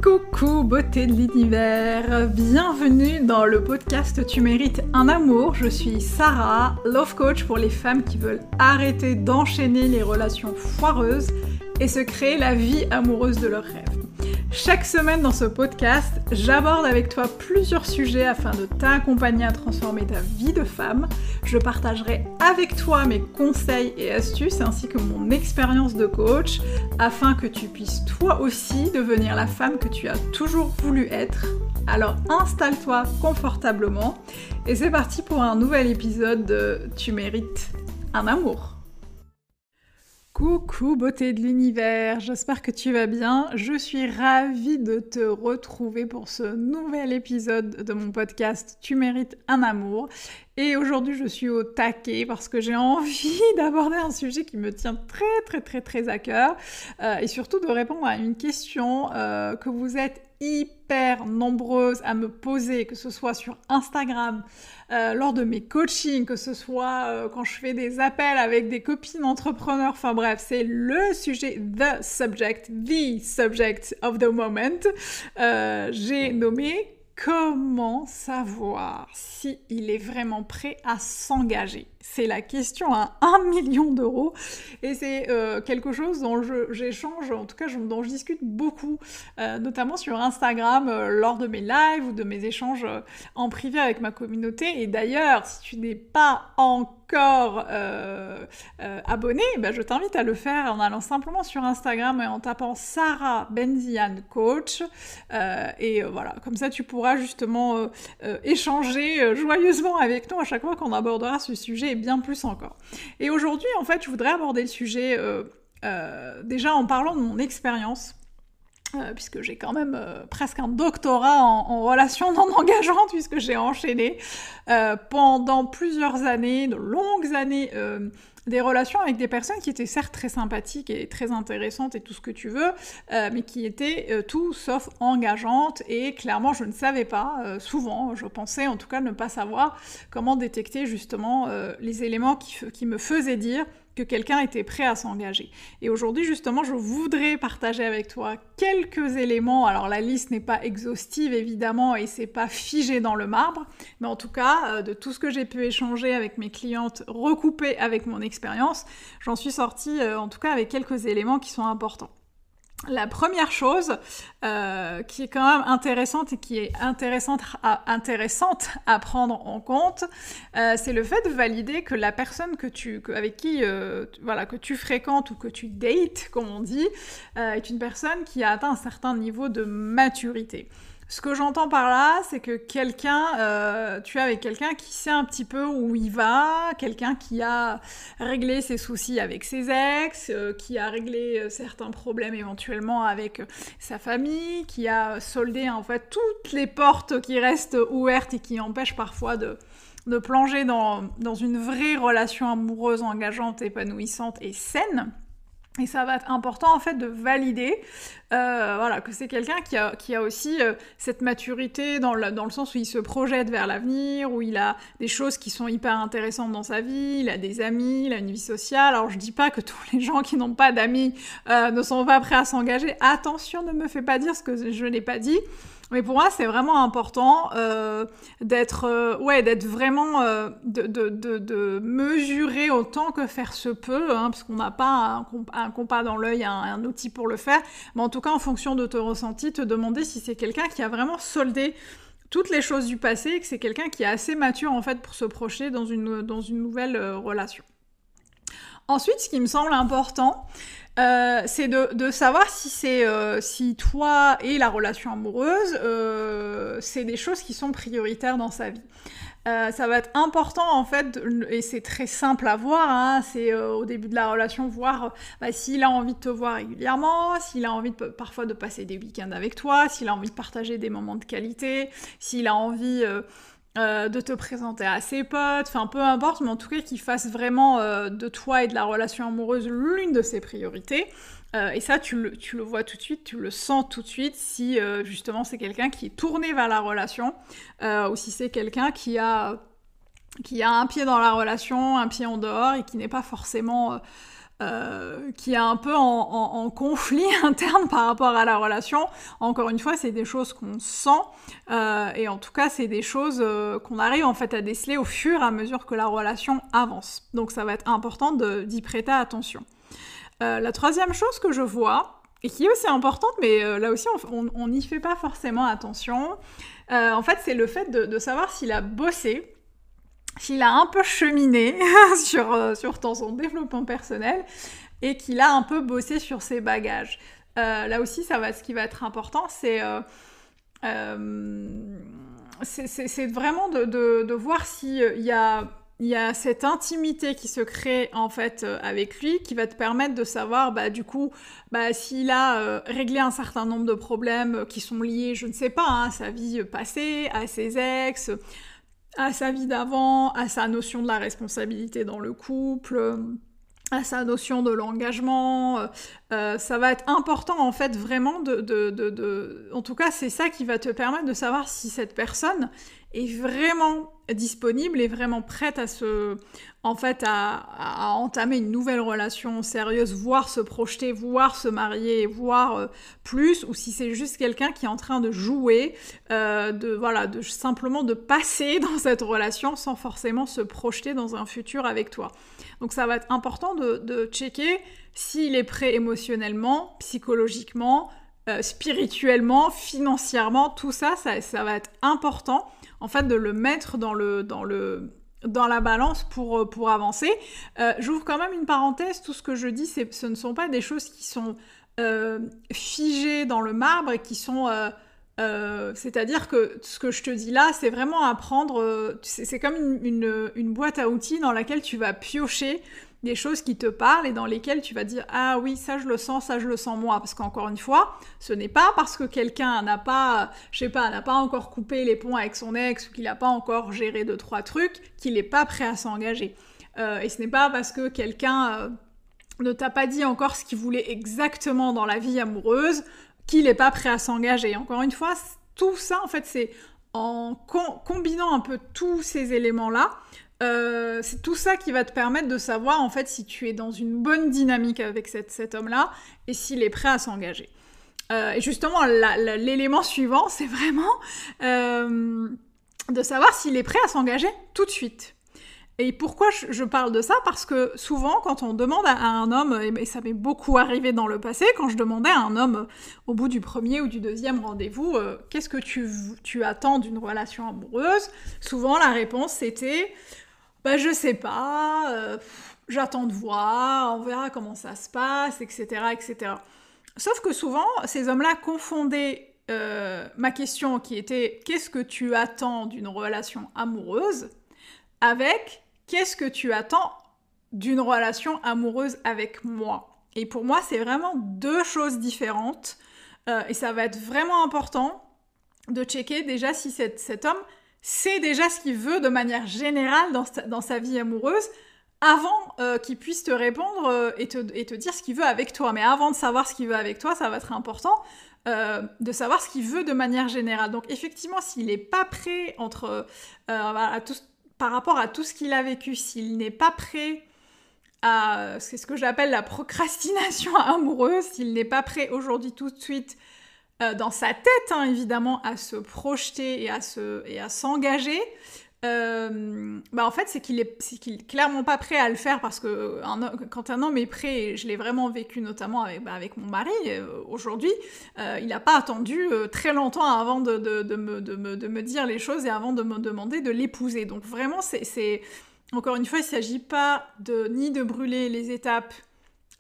Coucou beauté de l'univers, bienvenue dans le podcast Tu mérites un amour. Je suis Sarah, love coach pour les femmes qui veulent arrêter d'enchaîner les relations foireuses et se créer la vie amoureuse de leurs rêves. Chaque semaine dans ce podcast, j'aborde avec toi plusieurs sujets afin de t'accompagner à transformer ta vie de femme. Je partagerai avec toi mes conseils et astuces ainsi que mon expérience de coach afin que tu puisses toi aussi devenir la femme que tu as toujours voulu être. Alors installe-toi confortablement et c'est parti pour un nouvel épisode de Tu mérites un amour. Coucou beauté de l'univers, j'espère que tu vas bien. Je suis ravie de te retrouver pour ce nouvel épisode de mon podcast Tu mérites un amour. Et aujourd'hui je suis au taquet parce que j'ai envie d'aborder un sujet qui me tient très à cœur et surtout de répondre à une question que vous êtes hyper nombreuses à me poser, que ce soit sur Instagram, lors de mes coachings, que ce soit quand je fais des appels avec des copines entrepreneurs, enfin bref, c'est le sujet, the subject of the moment. J'ai nommé comment savoir s'il est vraiment prêt à s'engager. C'est la question à 1 million d'euros et c'est quelque chose dont j'échange, en tout cas dont je discute beaucoup, notamment sur Instagram, lors de mes lives ou de mes échanges en privé avec ma communauté. Et d'ailleurs, si tu n'es pas encore abonné, je t'invite à le faire en allant simplement sur Instagram et en tapant Sarah Benzian Coach. Et voilà, comme ça tu pourras justement échanger joyeusement avec nous à chaque fois qu'on abordera ce sujet et bien plus encore. Et aujourd'hui, en fait, je voudrais aborder le sujet déjà en parlant de mon expérience. Puisque j'ai quand même presque un doctorat en relations non engageantes, puisque j'ai enchaîné pendant plusieurs années, de longues années, des relations avec des personnes qui étaient certes très sympathiques et très intéressantes et tout ce que tu veux, mais qui étaient tout sauf engageantes, et clairement je ne savais pas, souvent je pensais en tout cas ne pas savoir comment détecter justement les éléments qui me faisaient dire que quelqu'un était prêt à s'engager. Et aujourd'hui, justement, je voudrais partager avec toi quelques éléments. Alors, la liste n'est pas exhaustive, évidemment, et c'est pas figé dans le marbre, mais en tout cas, de tout ce que j'ai pu échanger avec mes clientes, recoupé avec mon expérience, j'en suis sortie, en tout cas, avec quelques éléments qui sont importants. La première chose qui est quand même intéressante et qui est intéressante à prendre en compte, c'est le fait de valider que la personne que tu fréquentes ou que tu dates, comme on dit, est une personne qui a atteint un certain niveau de maturité. Ce que j'entends par là, c'est que tu es avec quelqu'un qui sait un petit peu où il va, quelqu'un qui a réglé ses soucis avec ses ex, qui a réglé certains problèmes éventuellement avec sa famille, qui a soldé en fait toutes les portes qui restent ouvertes et qui empêchent parfois de plonger dans une vraie relation amoureuse, engageante, épanouissante et saine. Et ça va être important en fait de valider que c'est quelqu'un qui a aussi cette maturité dans le sens où il se projette vers l'avenir, où il a des choses qui sont hyper intéressantes dans sa vie, il a des amis, il a une vie sociale. Alors je dis pas que tous les gens qui n'ont pas d'amis ne sont pas prêts à s'engager. Attention, ne me fais pas dire ce que je n'ai pas dit. Mais pour moi, c'est vraiment important d'être vraiment de mesurer autant que faire se peut, parce qu'on n'a pas un compas dans l'œil, un outil pour le faire. Mais en tout cas, en fonction de ton ressenti, te demander si c'est quelqu'un qui a vraiment soldé toutes les choses du passé et que c'est quelqu'un qui est assez mature en fait pour se projeter dans une nouvelle relation. Ensuite, ce qui me semble important, c'est de savoir si toi et la relation amoureuse, c'est des choses qui sont prioritaires dans sa vie. Ça va être important en fait, et c'est très simple à voir, c'est au début de la relation voir s'il a envie de te voir régulièrement, s'il a envie parfois de passer des week-ends avec toi, s'il a envie de partager des moments de qualité, s'il a envie de te présenter à ses potes, enfin peu importe, mais en tout cas qu'il fasse vraiment de toi et de la relation amoureuse l'une de ses priorités. Et ça, tu le vois tout de suite, tu le sens tout de suite si justement c'est quelqu'un qui est tourné vers la relation ou si c'est quelqu'un qui a un pied dans la relation, un pied en dehors et qui n'est pas forcément qui est un peu en conflit interne par rapport à la relation. Encore une fois, c'est des choses qu'on sent, et en tout cas, c'est des choses qu'on arrive en fait à déceler au fur et à mesure que la relation avance. Donc ça va être important d'y prêter attention. La troisième chose que je vois, et qui est aussi importante, mais là aussi on n'y fait pas forcément attention, en fait c'est le fait de savoir s'il a bossé, s'il a un peu cheminé sur son développement personnel et qu'il a un peu bossé sur ses bagages. Là aussi, ce qui va être important, c'est vraiment de voir s'il y a cette intimité qui se crée en fait avec lui, qui va te permettre de savoir du coup s'il a réglé un certain nombre de problèmes qui sont liés, je ne sais pas, à sa vie passée, à ses ex, à sa vie d'avant, à sa notion de la responsabilité dans le couple, à sa notion de l'engagement. Ça va être important en fait vraiment en tout cas c'est ça qui va te permettre de savoir si cette personne est vraiment disponible, est vraiment prête à entamer une nouvelle relation sérieuse, voire se projeter, voire se marier, voire plus, ou si c'est juste quelqu'un qui est en train de jouer, simplement de passer dans cette relation sans forcément se projeter dans un futur avec toi. Donc ça va être important de checker s'il est prêt émotionnellement, psychologiquement, spirituellement, financièrement, tout ça va être important en fait de le mettre dans la balance pour avancer. J'ouvre quand même une parenthèse, tout ce que je dis, ce ne sont pas des choses qui sont figées dans le marbre et qui sont... c'est-à-dire que ce que je te dis là, c'est vraiment à prendre... c'est comme une boîte à outils dans laquelle tu vas piocher des choses qui te parlent et dans lesquelles tu vas dire « Ah oui, ça je le sens moi ». Parce qu'encore une fois, ce n'est pas parce que quelqu'un n'a pas encore coupé les ponts avec son ex ou qu'il n'a pas encore géré 2-3 trucs qu'il n'est pas prêt à s'engager. Et ce n'est pas parce que quelqu'un ne t'a pas dit encore ce qu'il voulait exactement dans la vie amoureuse qu'il n'est pas prêt à s'engager. Encore une fois, tout ça, en fait, c'est en combinant un peu tous ces éléments-là, c'est tout ça qui va te permettre de savoir en fait si tu es dans une bonne dynamique avec cet homme-là et s'il est prêt à s'engager. Et justement, l'élément suivant, c'est vraiment de savoir s'il est prêt à s'engager tout de suite. Et pourquoi je parle de ça ? Parce que souvent, quand on demande à un homme, et ça m'est beaucoup arrivé dans le passé, quand je demandais à un homme au bout du premier ou du deuxième rendez-vous, qu'est-ce que tu attends d'une relation amoureuse ? Souvent, la réponse c'était je sais pas, j'attends de voir, on verra comment ça se passe, etc., etc. Sauf que souvent, ces hommes-là confondaient ma question qui était « Qu'est-ce que tu attends d'une relation amoureuse ?» avec « Qu'est-ce que tu attends d'une relation amoureuse avec moi ?» Et pour moi, c'est vraiment deux choses différentes. Et ça va être vraiment important de checker déjà si cet homme sait déjà ce qu'il veut de manière générale dans sa vie amoureuse avant qu'il puisse te répondre et te dire ce qu'il veut avec toi. Mais avant de savoir ce qu'il veut avec toi, ça va être important de savoir ce qu'il veut de manière générale. Donc effectivement, s'il n'est pas prêt par rapport à tout ce qu'il a vécu, s'il n'est pas prêt c'est ce que j'appelle la procrastination amoureuse, s'il n'est pas prêt aujourd'hui tout de suite dans sa tête, évidemment, à se projeter et à s'engager, en fait, c'est qu'il est clairement pas prêt à le faire parce que quand un homme est prêt, et je l'ai vraiment vécu notamment avec mon mari, aujourd'hui, il n'a pas attendu très longtemps avant de me dire les choses et avant de me demander de l'épouser. Donc vraiment, encore une fois, il ne s'agit pas ni de brûler les étapes,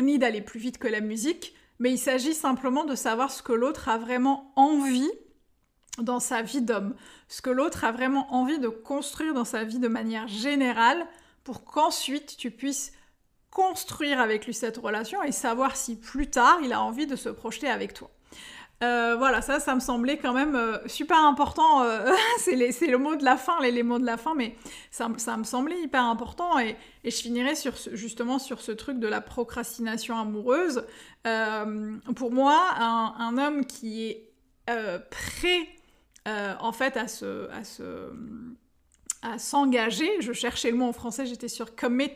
ni d'aller plus vite que la musique, mais il s'agit simplement de savoir ce que l'autre a vraiment envie dans sa vie d'homme, ce que l'autre a vraiment envie de construire dans sa vie de manière générale, pour qu'ensuite tu puisses construire avec lui cette relation et savoir si plus tard il a envie de se projeter avec toi. Voilà, ça me semblait quand même super important, c'est le mot de la fin, les mots de la fin, mais ça me semblait hyper important et je finirai justement sur ce truc de la procrastination amoureuse. Pour moi, un homme qui est prêt en fait à à s'engager. Je cherchais le mot en français, j'étais sur commit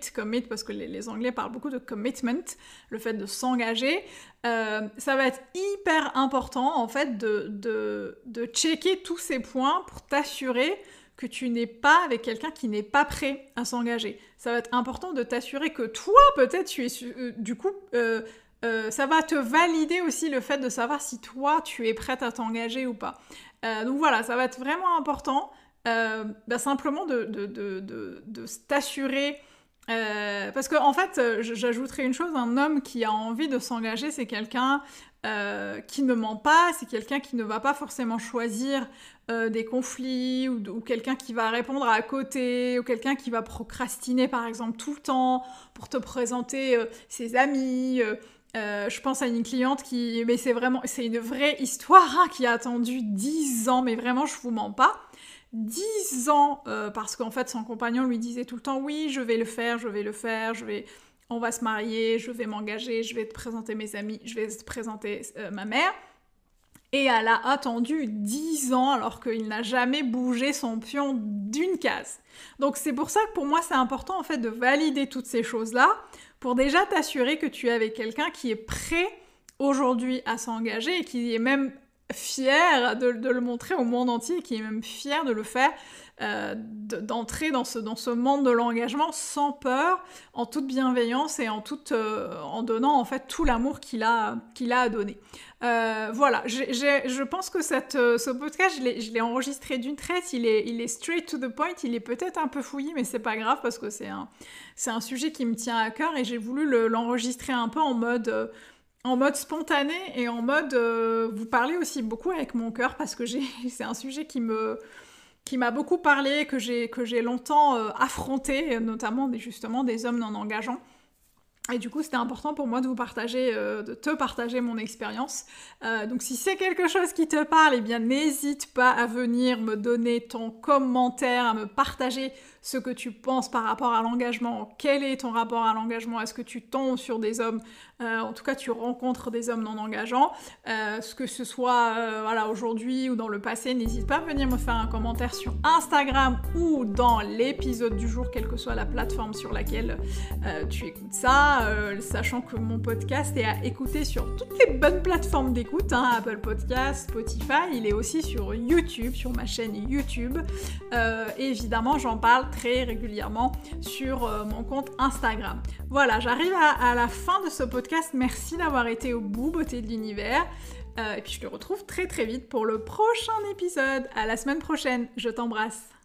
parce que les Anglais parlent beaucoup de commitment, le fait de s'engager. Ça va être hyper important en fait de checker tous ces points pour t'assurer que tu n'es pas avec quelqu'un qui n'est pas prêt à s'engager. Ça va être important de t'assurer que toi, peut-être, tu es du coup... ça va te valider aussi le fait de savoir si toi, tu es prête à t'engager ou pas. Donc voilà, ça va être vraiment important simplement de t'assurer... parce que en fait, j'ajouterais une chose, un homme qui a envie de s'engager, c'est quelqu'un qui ne ment pas, c'est quelqu'un qui ne va pas forcément choisir des conflits ou quelqu'un qui va répondre à côté ou quelqu'un qui va procrastiner par exemple tout le temps pour te présenter ses amis. Je pense à une cliente mais c'est une vraie histoire qui a attendu 10 ans, mais vraiment je vous mens pas. 10 ans, parce qu'en fait son compagnon lui disait tout le temps oui, je vais le faire, on va se marier, je vais m'engager, je vais te présenter mes amis, je vais te présenter ma mère. Et elle a attendu 10 ans alors qu'il n'a jamais bougé son pion d'une case. Donc c'est pour ça que pour moi c'est important en fait de valider toutes ces choses-là pour déjà t'assurer que tu es avec quelqu'un qui est prêt aujourd'hui à s'engager et qui est même fier de le montrer au monde entier, qui est même fier de le faire, d'entrer dans ce monde de l'engagement sans peur, en toute bienveillance et en donnant en fait tout l'amour qu'il a à donner. Voilà, je pense que ce podcast, je l'ai enregistré d'une traite, il est straight to the point, il est peut-être un peu fouillis, mais c'est pas grave parce que c'est un sujet qui me tient à cœur et j'ai voulu l'enregistrer un peu en mode spontané et en mode vous parlez aussi beaucoup avec mon cœur parce que c'est un sujet qui m'a beaucoup parlé, que j'ai longtemps affronté, notamment justement des hommes non engageants. Et du coup, c'était important pour moi de te partager mon expérience. Donc si c'est quelque chose qui te parle, eh bien n'hésite pas à venir me donner ton commentaire, à me partager ce que tu penses par rapport à l'engagement. Quel est ton rapport à l'engagement? Est-ce que tu tombes sur des hommes, en tout cas tu rencontres des hommes non engageants, que ce soit aujourd'hui ou dans le passé, n'hésite pas à venir me faire un commentaire sur Instagram ou dans l'épisode du jour, quelle que soit la plateforme sur laquelle tu écoutes ça, sachant que mon podcast est à écouter sur toutes les bonnes plateformes d'écoute, Apple Podcast, Spotify, il est aussi sur YouTube, sur ma chaîne YouTube, et évidemment j'en parle très régulièrement sur mon compte Instagram. Voilà, j'arrive à la fin de ce podcast. Merci d'avoir été au bout, beauté de l'univers. Et puis je te retrouve très très vite pour le prochain épisode. À la semaine prochaine. Je t'embrasse.